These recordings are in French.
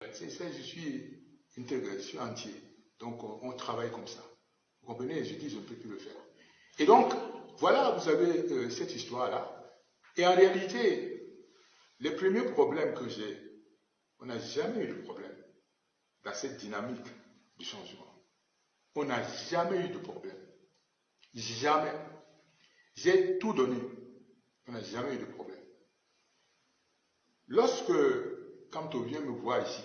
fait. C'est ça, je suis intègre, je suis entier. Donc, on travaille comme ça. Vous comprenez? Je dis, je ne peux plus le faire. Et donc, voilà, vous avez cette histoire-là. Et en réalité, les premiers problèmes que j'ai, on n'a jamais eu de problème dans cette dynamique du changement. On n'a jamais eu de problème. Jamais. J'ai tout donné. On n'a jamais eu de problème. Lorsque Kamto vient me voir ici,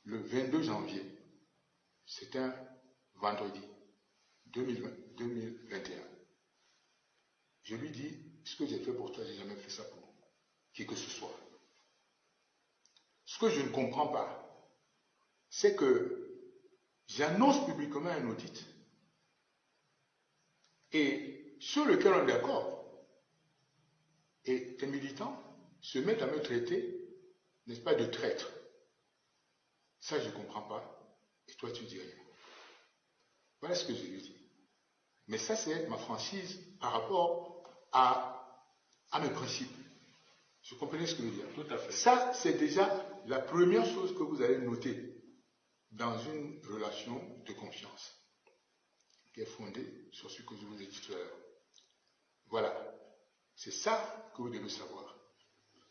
le 22 janvier, c'est un vendredi 2021, je lui dis, ce que j'ai fait pour toi, je n'ai jamais fait ça pour qui que ce soit. Ce que je ne comprends pas, c'est que j'annonce publiquement un audit et sur lequel on est d'accord, et tes militants se mettent à me traiter, n'est-ce pas, de traître. Ça, je ne comprends pas. Et toi, tu dis rien. Voilà ce que je lui dis. Mais ça, c'est ma franchise par rapport à mes principes. Vous comprenez ce que je veux dire? Tout à fait. Ça, c'est déjà la première chose que vous allez noter dans une relation de confiance qui est fondée sur ce que je vous ai dit tout à l'heure. Voilà. C'est ça que vous devez savoir.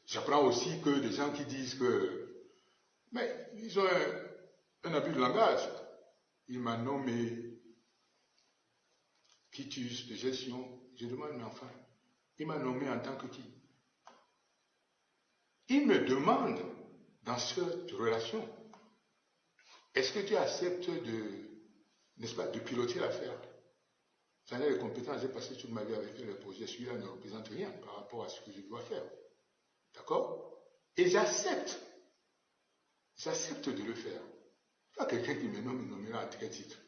J'apprends aussi que des gens qui disent que, mais ils ont un abus de langage. Il m'a nommé quitus de gestion. Je demande, mais enfin, il m'a nommé en tant que qui? Il me demande, dans cette relation, est-ce que tu acceptes n'est-ce pas, de piloter l'affaire? J'en ai les compétences, j'ai passé toute ma vie avec le projet, celui-là ne représente rien par rapport à ce que je dois faire. D'accord? Et j'accepte de le faire. Pas quelqu'un qui me nomme, il nommera à quel titre?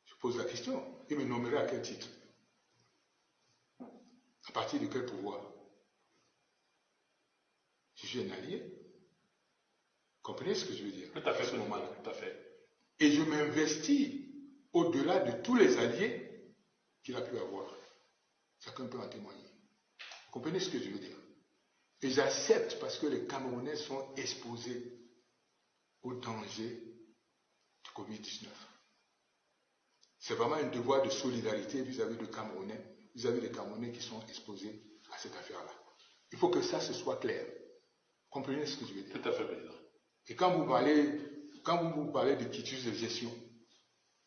Je pose la question, il me nommera à quel titre? À partir de quel pouvoir? Je suis un allié. Comprenez ce que je veux dire? Tout à fait, à ce moment-là. Tout à fait. Et je m'investis au-delà de tous les alliés qu'il a pu avoir. Chacun peut en témoigner. Vous comprenez ce que je veux dire? Et j'accepte parce que les Camerounais sont exposés au danger du Covid-19. C'est vraiment un devoir de solidarité vis-à-vis des Camerounais qui sont exposés à cette affaire-là. Il faut que ça se soit clair. Vous comprenez ce que je veux dire? Tout à fait, président. Et quand vous parlez de quitus de gestion,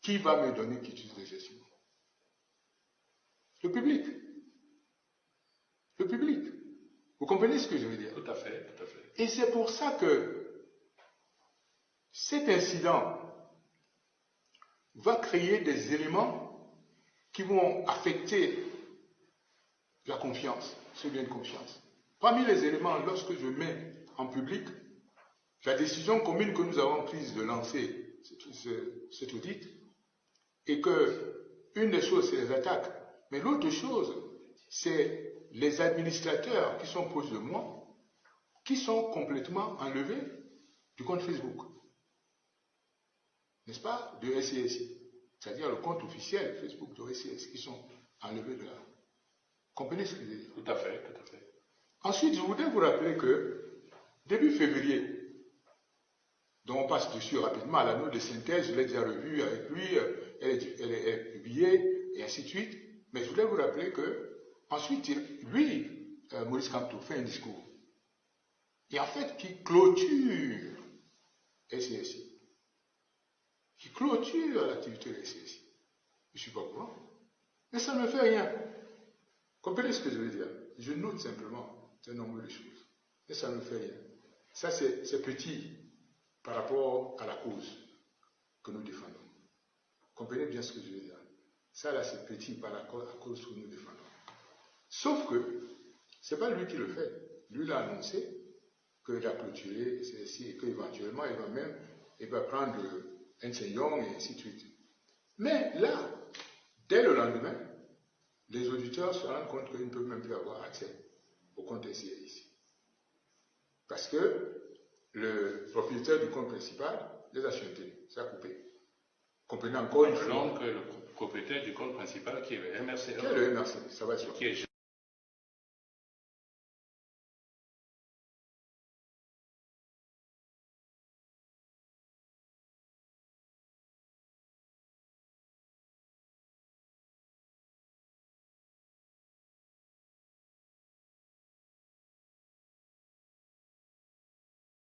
qui va me donner quitus de gestion? Le public. Le public. Vous comprenez ce que je veux dire? Tout à fait, tout à fait. Et c'est pour ça que cet incident va créer des éléments qui vont affecter la confiance, ce lien de confiance. Parmi les éléments, lorsque je mets en public la décision commune que nous avons prise de lancer cet audit, et que une des choses, c'est les attaques, mais l'autre chose, c'est les administrateurs qui sont proches de moi, qui sont complètement enlevés du compte Facebook. N'est-ce pas? De SCSI. C'est-à-dire le compte officiel Facebook de SCSI qui sont enlevés de là. Comprenez ce que je veux dire? Tout à fait, tout à fait. Ensuite, je voudrais vous rappeler que début février, dont on passe dessus rapidement, la note de synthèse, je l'ai déjà revue avec lui, elle est publiée, et ainsi de suite. Mais je voulais vous rappeler que, ensuite, lui, Maurice Kamto, fait un discours. Et en fait, qui clôture SCSI. Qui clôture l'activité de SCSI. Je ne suis pas au courant. Mais ça ne me fait rien. Comprenez ce que je veux dire? Je note simplement un nombre de choses. Mais ça ne me fait rien. Ça, c'est petit par rapport à la cause que nous défendons. Comprenez bien ce que je veux dire? Ça, là, c'est petit par rapport à la cause que nous défendons. Sauf que, ce n'est pas lui qui le fait. Lui, il a annoncé qu'il a clôturé ceci et qu'éventuellement, il va prendre un Young et ainsi de suite. Mais là, dès le lendemain, les auditeurs se rendent compte qu'ils ne peuvent même plus avoir accès au compte SCSI. Parce que le propriétaire du compte principal les a chantés, ça a coupé. Comprenez encore une fois. Que le propriétaire du compte principal qui est le MRC. Qui est le MRC, ça va dire.